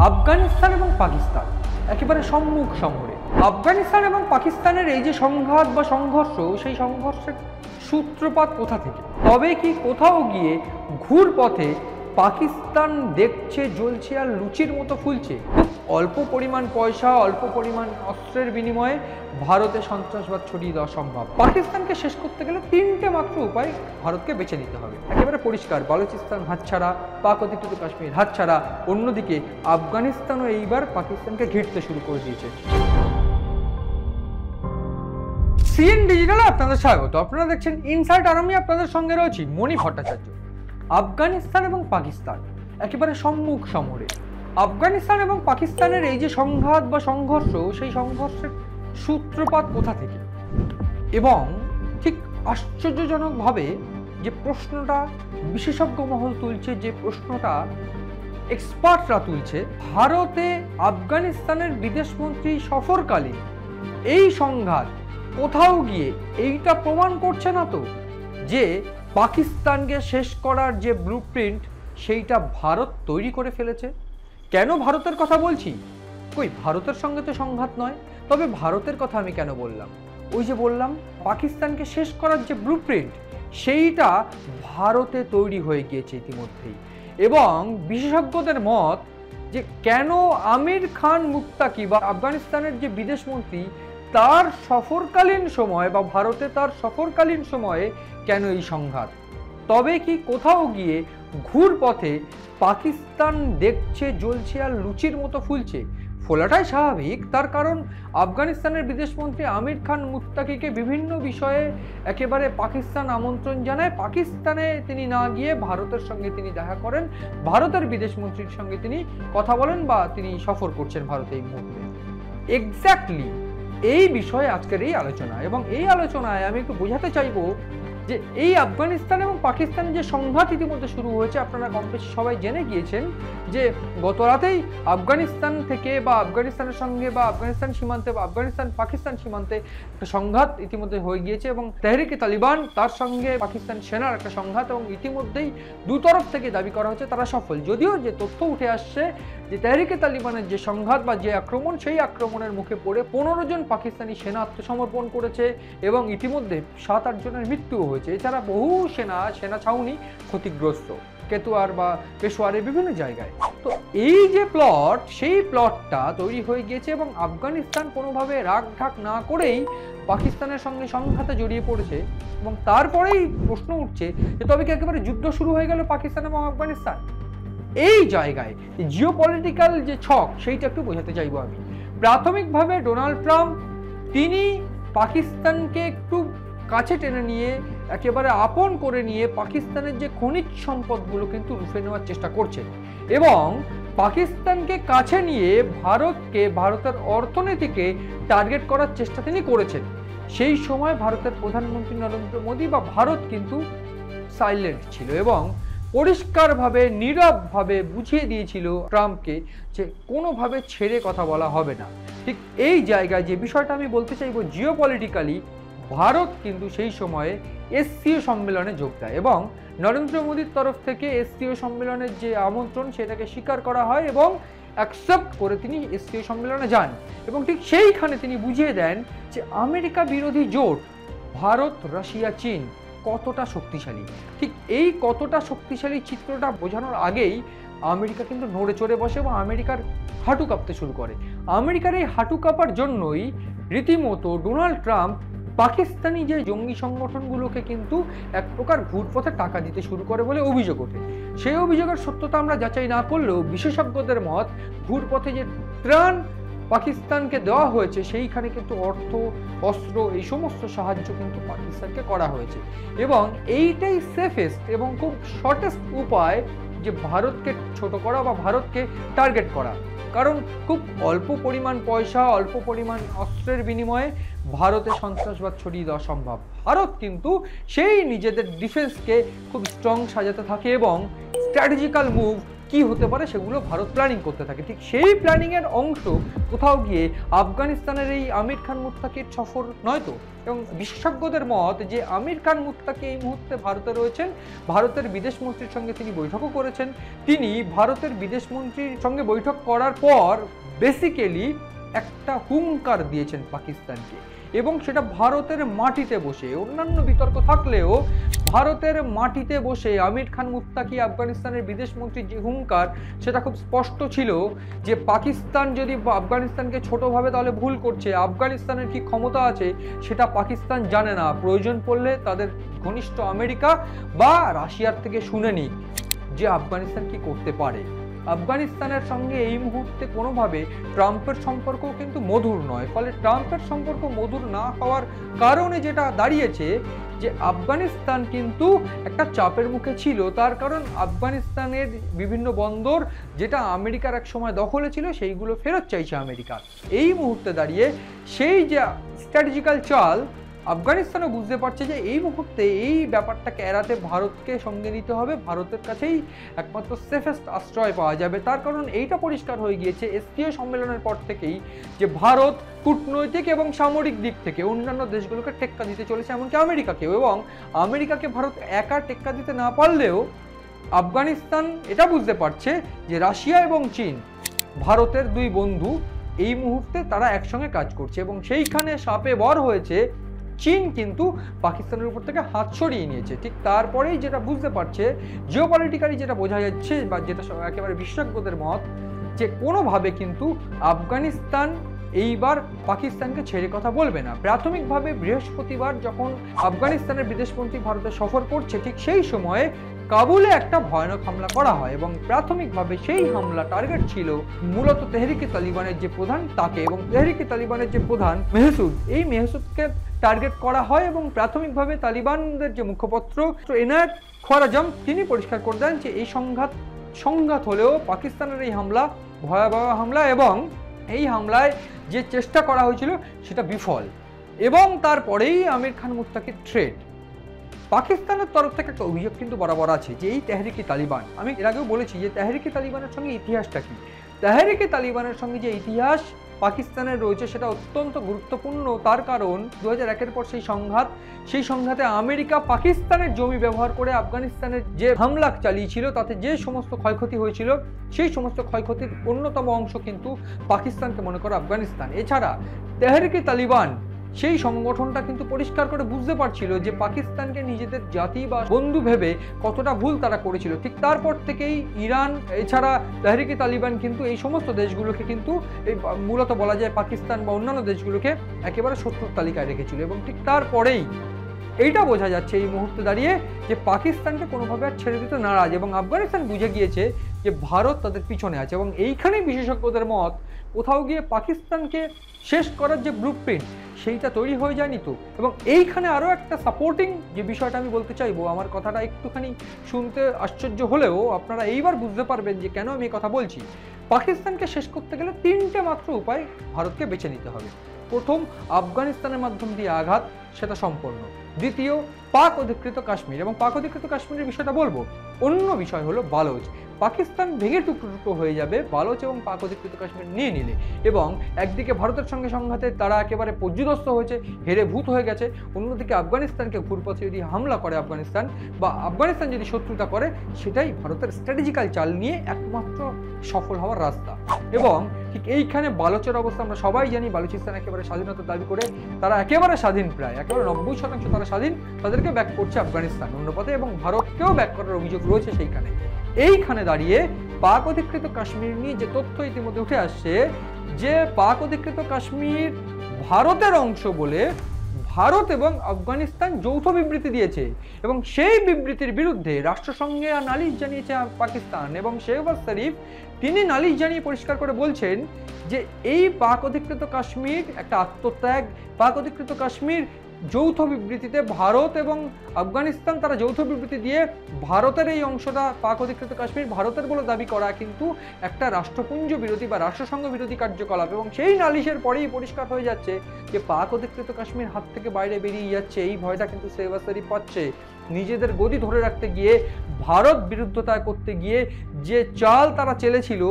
আফগানিস্তান এবং পাকিস্তান একেবারে সম্মুখ সমরে। আফগানিস্তান এবং পাকিস্তানের এই যে সংঘাত বা সংঘর্ষ, সেই সংঘর্ষের সূত্রপাত কোথা থেকে? তবে কি কোথাও গিয়ে ঘুরপথে পাকিস্তান দেখছে জ্বলছে আর লুচির মতো ফুলছে? অল্প পরিমাণ পয়সা, অল্প পরিমাণ অস্ত্রের বিনিময়ে ভারতে সন্ত্রাসবাদ ছড়িয়ে দেওয়া সম্ভব। পাকিস্তানকে শেষ করতে গেলে তিনটে মাত্র উপায় ভারতকে বেছে নিতে হবে। একেবারে পরিষ্কার, বালুচিস্তান হাতছাড়া, পাক অধিকৃত কাশ্মীর হাতছাড়া। অন্যদিকে আফগানিস্তানও এইবার পাকিস্তানকে ঘিরতে শুরু করে দিয়েছে। সিএন ডিজিটালে আপনাদের স্বাগত। আপনারা দেখছেন ইনসাইট আর আমি আপনাদের সঙ্গে রয়েছি মণি ভট্টাচার্য। আফগানিস্তান এবং পাকিস্তান একেবারে সম্মুখ সমরে। আফগানিস্তান এবং পাকিস্তানের এই যে সংঘাত বা সংঘর্ষ, সেই সংঘর্ষের সূত্রপাত কোথা থেকে? এবং ঠিক আশ্চর্যজনকভাবে যে প্রশ্নটা বিশেষজ্ঞ মহল তুলছে, যে প্রশ্নটা এক্সপার্টরা তুলছে, ভারতে আফগানিস্তানের বিদেশমন্ত্রী সফরকালীন এই সংঘাত কোথাও গিয়ে এইটা প্রমাণ করছে না তো যে পাকিস্তানকে শেষ করার যে ব্লুপ্রিন্ট সেইটা ভারত তৈরি করে ফেলেছে? কেন ভারতের কথা বলছি? কই, ভারতের সঙ্গে তো সংঘাত নয়। তবে ভারতের কথা আমি কেন বললাম? ওই যে বললাম, পাকিস্তানকে শেষ করার যে ব্লুপ্রিন্ট সেইটা ভারতে তৈরি হয়ে গিয়েছে ইতিমধ্যেই। এবং বিশেষজ্ঞদের মত যে কেন আমির খান মুত্তাকি বা আফগানিস্তানের যে বিদেশমন্ত্রী, তার সফরকালীন সময় বা ভারতে তার সফরকালীন সময়ে কেন এই সংঘাত? তবে কি কোথাও গিয়ে ঘুরপথে পাকিস্তান দেখছে জ্বলছে আর লুচির মতো ফুলছে? ফোলাটাই স্বাভাবিক, তার কারণ আফগানিস্তানের বিদেশমন্ত্রী আমির খান মুত্তাকিকে বিভিন্ন বিষয়ে একেবারে পাকিস্তান আমন্ত্রণ জানায়। পাকিস্তানে তিনি না গিয়ে ভারতের সঙ্গে তিনি দেখা করেন, ভারতের বিদেশমন্ত্রীর সঙ্গে তিনি কথা বলেন বা তিনি সফর করছেন ভারতে এই মুহূর্তে। এক্স্যাক্টলি এই বিষয়ে আজকের এই আলোচনা। এবং এই আলোচনায় আমি একটু বোঝাতে চাইবো যে এই আফগানিস্তান এবং পাকিস্তানের যে সংঘাত ইতিমধ্যে শুরু হয়েছে, আপনারা কম বেশি সবাই জেনে গিয়েছেন যে গত রাতেই আফগানিস্তান থেকে বা আফগানিস্তানের সঙ্গে বা আফগানিস্তান সীমান্তে বা আফগানিস্তান পাকিস্তান সীমান্তে একটা সংঘাত ইতিমধ্যে হয়ে গিয়েছে এবং তেহরিকে তালিবান তার সঙ্গে পাকিস্তান সেনার একটা সংঘাত, এবং ইতিমধ্যেই দুতরফ থেকে দাবি করা হচ্ছে তারা সফল। যদিও যে তথ্য উঠে আসছে যে তেহরিকে তালিবানের যে সংঘাত বা যে আক্রমণ, সেই আক্রমণের মুখে পড়ে 15 জন পাকিস্তানি সেনা আত্মসমর্পণ করেছে এবং ইতিমধ্যে 7-8 জনের মৃত্যুও হয়েছে। এছাড়া বহু সেনা ছাউনি ক্ষতিগ্রস্ত কেতুয়ার বা পেশোয়ারের বিভিন্ন জায়গায়। তো এই যে প্লট, সেই প্লটটা তৈরি হয়ে গিয়েছে এবং আফগানিস্তান কোনোভাবে রাগ ঢাক না করেই পাকিস্তানের সঙ্গে সংঘাতে জড়িয়ে পড়েছে। এবং তারপরেই প্রশ্ন উঠছে যে তবে কি একেবারে যুদ্ধ শুরু হয়ে গেল পাকিস্তান এবং আফগানিস্তান? এই জায়গায় জিওপলিটিক্যাল যে ছক, সেইটা একটু বোঝাতে চাইবো আমি। প্রাথমিকভাবে ডোনাল্ড ট্রাম্প তিনি পাকিস্তানকে একটু কাছে টেনে নিয়ে একেবারে আপন করে নিয়ে পাকিস্তানের যে খনিজ সম্পদগুলো কিন্তু লুফে নেওয়ার চেষ্টা করছেন এবং পাকিস্তানকে কাছে নিয়ে ভারতকে, ভারতের অর্থনীতিকে টার্গেট করার চেষ্টা তিনি করেছেন। সেই সময় ভারতের প্রধানমন্ত্রী নরেন্দ্র মোদী বা ভারত কিন্তু সাইলেন্ট ছিল এবং পরিষ্কারভাবে নীরবভাবে বুঝিয়ে দিয়েছিল ট্রাম্পকে যে কোনোভাবে ছেড়ে কথা বলা হবে না। ঠিক এই জায়গায় যে বিষয়টা আমি বলতে চাইবো, জিওপলিটিক্যালি ভারত কিন্তু সেই সময়ে এসসিও সম্মেলনে যোগ দেয় এবং নরেন্দ্র মোদীর তরফ থেকে এসসিও সম্মেলনের যে আমন্ত্রণ সেটাকে স্বীকার করা হয় এবং অ্যাকসেপ্ট করে তিনি এসসিও সম্মেলনে যান। এবং ঠিক সেইখানে তিনি বুঝিয়ে দেন যে আমেরিকা বিরোধী জোট ভারত, রাশিয়া, চীন কতটা শক্তিশালী। ঠিক এই কতটা শক্তিশালী চিত্রটা বোঝানোর আগেই আমেরিকা কিন্তু নড়ে চড়ে বসে এবং আমেরিকার হাঁটু কাঁপতে শুরু করে। আমেরিকার এই হাঁটু কাঁপার জন্যই রীতিমতো ডোনাল্ড ট্রাম্প পাকিস্তানি যে জঙ্গি সংগঠনগুলোকে কিন্তু এক প্রকার ঘুরপথে টাকা দিতে শুরু করে বলে অভিযোগ ওঠে। সেই অভিযোগের সত্যতা আমরা যাচাই না করলেও বিশেষজ্ঞদের মত, ঘুরপথে যে ত্রাণ পাকিস্তানকে দেওয়া হয়েছে সেইখানে কিন্তু অর্থ, অস্ত্র, এই সমস্ত সাহায্য কিন্তু পাকিস্তানকে করা হয়েছে এবং এইটাই সেফেস্ট এবং খুব শর্টেস্ট উপায় যে ভারতকে ছোট করা বা ভারতকে টার্গেট করা। কারণ খুব অল্প পরিমাণ পয়সা, অল্প পরিমাণ অস্ত্রের বিনিময়ে ভারতে সন্ত্রাসবাদ ছড়িয়ে দেওয়া সম্ভব। ভারত কিন্তু সেই নিজেদের ডিফেন্সকে খুব স্ট্রং সাজাতে থাকে এবং স্ট্র্যাটেজিক্যাল মুভ কি হতে পারে সেগুলো ভারত প্ল্যানিং করতে থাকে। ঠিক সেই প্ল্যানিংয়ের অংশ কোথাও গিয়ে আফগানিস্তানের এই আমির খান মুত্তাকির সফর নয় তো। এবং বিশেষজ্ঞদের মত যে আমির খান মুত্তাকি এই মুহূর্তে ভারতে রয়েছেন, ভারতের বিদেশ মন্ত্রীর সঙ্গে তিনি বৈঠকও করেছেন। তিনি ভারতের বিদেশ মন্ত্রীর সঙ্গে বৈঠক করার পর বেসিক্যালি একটা হুঙ্কার দিয়েছেন পাকিস্তানকে, এবং সেটা ভারতের মাটিতে বসে। অন্যান্য বিতর্ক থাকলেও ভারতের মাটিতে বসে আমির খান মুত্তাকি আফগানিস্তানের বিদেশ মন্ত্রীর যে হুঙ্কার, সেটা খুব স্পষ্ট ছিল যে পাকিস্তান যদি আফগানিস্তানকে ছোট ভাবে তাহলে ভুল করছে। আফগানিস্তানের কি ক্ষমতা আছে সেটা পাকিস্তান জানে না, প্রয়োজন পড়লে তাদের ঘনিষ্ঠ আমেরিকা বা রাশিয়ার থেকে শুনে নিক যে আফগানিস্তান কি করতে পারে। আফগানিস্তানের সঙ্গে এই মুহূর্তে কোনোভাবে ট্রাম্পের সম্পর্ক কিন্তু মধুর নয়। ফলে ট্রাম্পের সম্পর্ক মধুর না হওয়ার কারণে যেটা দাঁড়িয়েছে যে আফগানিস্তান কিন্তু একটা চাপের মুখে ছিল। তার কারণ আফগানিস্তানের বিভিন্ন বন্দর যেটা আমেরিকার এক সময় দখলে ছিল সেইগুলো ফেরত চাইছে আমেরিকা। এই মুহূর্তে দাঁড়িয়ে সেই যে স্ট্র্যাটেজিক্যাল চাল আফগানিস্তানও বুঝতে পারছে যে এই মুহূর্তে এই ব্যাপারটাকে এড়াতে ভারতকে সঙ্গে নিতে হবে, ভারতের কাছেই একমাত্র সেফেস্ট আশ্রয় পাওয়া যাবে। তার কারণ এইটা পরিষ্কার হয়ে গিয়েছে এসসিও সম্মেলনের পর থেকেই যে ভারত কূটনৈতিক এবং সামরিক দিক থেকে অন্যান্য দেশগুলোকে টেক্কা দিতে চলেছে, এমনকি আমেরিকাকেও। এবং আমেরিকাকে ভারত একা টেক্কা দিতে না পারলেও আফগানিস্তান এটা বুঝতে পারছে যে রাশিয়া এবং চীন ভারতের দুই বন্ধু, এই মুহূর্তে তারা একসঙ্গে কাজ করছে এবং সেইখানে সাপে বর হয়েছে। চীন কিন্তু পাকিস্তানের উপর থেকে হাত সরিয়ে নিয়েছে। ঠিক তারপরেই যেটা বুঝতে পারছে জিওপলিটিক্যালি যেটা বোঝা যাচ্ছে বা যেটা একেবারে বিশেষজ্ঞদের মত, যে কোনোভাবে কিন্তু আফগানিস্তান এইবার পাকিস্তানকে ছেড়ে কথা বলবে না। প্রাথমিকভাবে বৃহস্পতিবার যখন আফগানিস্তানের বিদেশমন্ত্রী ভারতে সফর করছে, ঠিক সেই সময়ে কাবুলে একটা ভয়ানক হামলা করা হয় এবং প্রাথমিকভাবে সেই হামলা টার্গেট ছিল মূলত তেহরিকে তালিবানের যে প্রধান তাকে, এবং তেহরিকে তালিবানের যে প্রধান মেহসুদ, এই মেহসুদকে টার্গেট করা হয়। এবং প্রাথমিকভাবে তালিবানদের যে মুখপত্র এনায়েত খোয়ারাজম তিনি পরিষ্কার করে দেন যে এই সংঘাত হলেও পাকিস্তানের এই হামলা ভয়াবহ হামলা, এবং এই হামলায় যে চেষ্টা করা হয়েছিল সেটা বিফল। এবং তারপরেই আমির খান মুত্তাকির থ্রেট। পাকিস্তানের তরফ থেকে একটা অভিযোগ কিন্তু বরাবর আছে যে এই তেহরিকে তালিবান, আমি এর আগেও বলেছি যে তেহরিকে তালিবানের সঙ্গে ইতিহাসটা কি। তেহরিকে তালিবানের সঙ্গে যে ইতিহাস পাকিস্তানের রয়েছে সেটা অত্যন্ত গুরুত্বপূর্ণ। তার কারণ 2001-এর পর সেই সংঘাতে আমেরিকা পাকিস্তানের জমি ব্যবহার করে আফগানিস্তানের যে হামলা চালিয়েছিল তাতে যে সমস্ত ক্ষয়ক্ষতি হয়েছিল সেই সমস্ত ক্ষয়ক্ষতির অন্যতম অংশ কিন্তু পাকিস্তানকে মনে করে আফগানিস্তান। এছাড়া তেহরিকে তালিবান সেই সংগঠনটা কিন্তু পরিষ্কার করে বুঝতে পারছিল যে পাকিস্তানকে নিজেদের জাতি বা বন্ধু ভেবে কতটা ভুল তারা করেছিল। ঠিক তারপর থেকেই ইরান এছাড়া তেহরিকে তালিবান কিন্তু এই সমস্ত দেশগুলোকে কিন্তু মূলত বলা যায় পাকিস্তান বা অন্যান্য দেশগুলোকে একেবারে শত্রুর তালিকায় রেখেছিল। এবং ঠিক তারপরেই এইটা বোঝা যাচ্ছে এই মুহূর্তে দাঁড়িয়ে যে পাকিস্তানকে কোনোভাবে আর ছেড়ে দিতে নারাজ, এবং আফগানিস্তান বুঝে গিয়েছে যে ভারত তাদের পিছনে আছে। এবং এইখানেই বিশেষজ্ঞদের মত কোথাও গিয়ে পাকিস্তানকে শেষ করার যে ব্লুপ্রিন্ট সেইটা তৈরি হয়ে যায়নি তো। এবং এইখানে আরও একটা সাপোর্টিং যে বিষয়টা আমি বলতে চাইবো, আমার কথাটা একটুখানি শুনতে আশ্চর্য হলেও আপনারা এইবার বুঝতে পারবেন যে কেন আমি এই কথা বলছি। পাকিস্তানকে শেষ করতে গেলে তিনটে মাত্র উপায় ভারতকে বেছে নিতে হবে। প্রথম, আফগানিস্তানের মাধ্যম দিয়ে আঘাত, সেটা সম্পন্ন। দ্বিতীয়, পাক অধিকৃত কাশ্মীর, এবং পাক অধিকৃত কাশ্মীরের বিষয়টা বলবো। অন্য বিষয় হলো বালোচ। পাকিস্তান ভেঙে টুকরো টুকরো হয়ে যাবে বালোচ এবং পাক অধিকৃত কাশ্মীর নিয়ে নিলে। এবং একদিকে ভারতের সঙ্গে সংঘাতে তারা একেবারে পর্যুদস্ত হয়েছে, হেরে ভূত হয়ে গেছে। অন্যদিকে আফগানিস্তানকে ঘুরপথে যদি হামলা করে আফগানিস্তান, বা আফগানিস্তান যদি শত্রুতা করে, সেটাই ভারতের স্ট্র্যাটেজিক্যাল চাল নিয়ে একমাত্র সফল হওয়ার রাস্তা। এবং ঠিক এইখানে বালোচের অবস্থা আমরা সবাই জানি। বালুচিস্তান একেবারে স্বাধীনতা দাবি করে তারা একেবারে স্বাধীন, প্রায় একেবারে 90% তারা স্বাধীন, তাদেরকে ব্যাক করছে আফগানিস্তান অন্য পথে, এবং ভারতকেও ব্যাক করার অভিযোগ রয়েছে সেইখানে। এইখানে দাঁড়িয়ে পাক অধিকৃত কাশ্মীর নিয়ে যে তথ্য ইতিমধ্যে উঠে আসছে যে পাক অধিকৃত কাশ্মীর ভারতের অংশ বলে ভারত এবং আফগানিস্তান যৌথ বিবৃতি দিয়েছে, এবং সেই বিবৃতির বিরুদ্ধে রাষ্ট্রসংঘে নালিশ জানিয়েছে পাকিস্তান। এবং শেহবাজ শরীফ তিনি নালিশ জানিয়ে পরিষ্কার করে বলছেন যে এই পাক অধিকৃত কাশ্মীর একটা আত্মত্যাগ। পাক অধিকৃত কাশ্মীর যৌথ বিবৃতিতে ভারত এবং আফগানিস্তান তারা যৌথ বিবৃতি দিয়ে ভারতের এই অংশটা পাক অধিকৃত কাশ্মীর ভারতের বলে দাবি করা কিন্তু একটা রাষ্ট্রপুঞ্জ বিরোধী বা রাষ্ট্রসংঘ বিরোধী কার্যকলাপ। এবং সেই নালিশের পরেই পরিষ্কার হয়ে যাচ্ছে যে পাক অধিকৃত কাশ্মীর হাত থেকে বাইরে বেরিয়ে যাচ্ছে, এই ভয়টা কিন্তু শেহবাজ শরীফ পাচ্ছে। নিজেদের গদি ধরে রাখতে গিয়ে, ভারত বিরুদ্ধতা করতে গিয়ে যে চাল তারা চেলেছিল,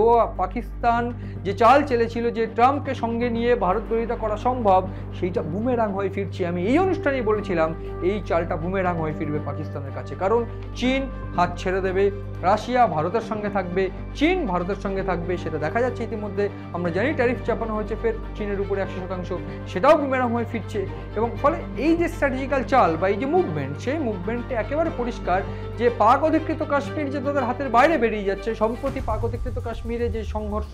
পাকিস্তান যে চাল চেলেছিল যে ট্রাম্পকে সঙ্গে নিয়ে ভারত বিরোধিতা করা সম্ভব, সেইটা বুমেরাং হয়ে ফিরছে। আমি এই অনুষ্ঠানেই বলেছিলাম এই চালটা বুমেরাং হয়ে ফিরবে পাকিস্তানের কাছে, কারণ চীন হাত ছেড়ে দেবে, রাশিয়া ভারতের সঙ্গে থাকবে, চীন ভারতের সঙ্গে থাকবে, সেটা দেখা যাচ্ছে ইতিমধ্যে। আমরা জানি ট্যারিফ চাপানো হয়েছে ফের চীনের উপরে 100%, সেটাও বুমেরাং হয়ে ফিরছে। এবং ফলে এই যে স্ট্র্যাটেজিক্যাল চাল বা এই যে মুভমেন্ট, সেই মুভমেন্টে একেবারে পরিষ্কার যে পাক অধিকৃত কাশ্মীর যে তাদের হাতের বাইরে বেরিয়ে যাচ্ছে। সম্প্রতি পাক অধিকৃত কাশ্মীরে যে সংঘর্ষ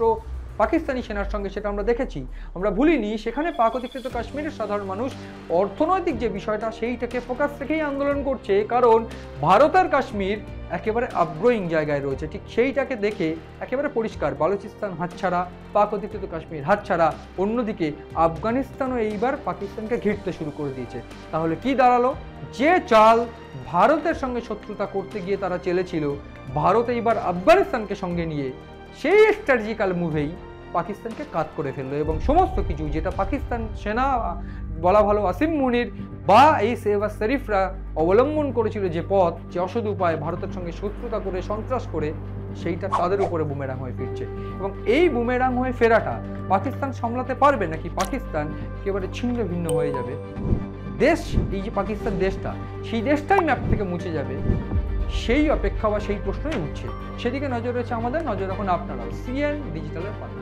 পাকিস্তানি সেনার সঙ্গে, সেটা আমরা দেখেছি, আমরা ভুলিনি। সেখানে পাক অধিকৃত কাশ্মীরের সাধারণ মানুষ অর্থনৈতিক যে বিষয়টা, সেইটাকে ফোকাস রেখেই আন্দোলন করছে, কারণ ভারতের কাশ্মীর একেবারে আপগ্রোয়িং জায়গায় রয়েছে। ঠিক সেইটাকে দেখে একেবারে পরিষ্কার বালুচিস্তান হাতছাড়া, পাক অধিকৃত কাশ্মীর হাতছাড়া, অন্যদিকে আফগানিস্তানও এইবার পাকিস্তানকে ঘিরতে শুরু করে দিয়েছে। তাহলে কি দাঁড়ালো? যে চাল ভারতের সঙ্গে শত্রুতা করতে গিয়ে তারা চেলেছিল, ভারত এইবার আফগানিস্তানকে সঙ্গে নিয়ে সেই স্ট্র্যাটেজিক্যাল মুভেই পাকিস্তানকে কাত করে ফেললো। এবং সমস্ত কিছু যেটা পাকিস্তান সেনা বলা ভালো, আসিম মুনির বা এই শেহবাজ শরীফরা অবলম্বন করেছিল যে পথ, যে অসৎ উপায় ভারতের সঙ্গে শত্রুতা করে, সন্ত্রাস করে, সেইটা তাদের উপরে বুমেরাং হয়ে ফিরছে। এবং এই বুমেরাং হয়ে ফেরাটা পাকিস্তান সামলাতে পারবে নাকি পাকিস্তান একেবারে ছিন্ন ভিন্ন হয়ে যাবে? দেশ, এই যে পাকিস্তান দেশটা, সেই দেশটাই ম্যাপ থেকে মুছে যাবে, সেই অপেক্ষা বা সেই প্রশ্নই উঠছে। সেদিকে নজর রয়েছে আমাদের, নজর রাখুন আপনারাও সিএন ডিজিটালের পাশে।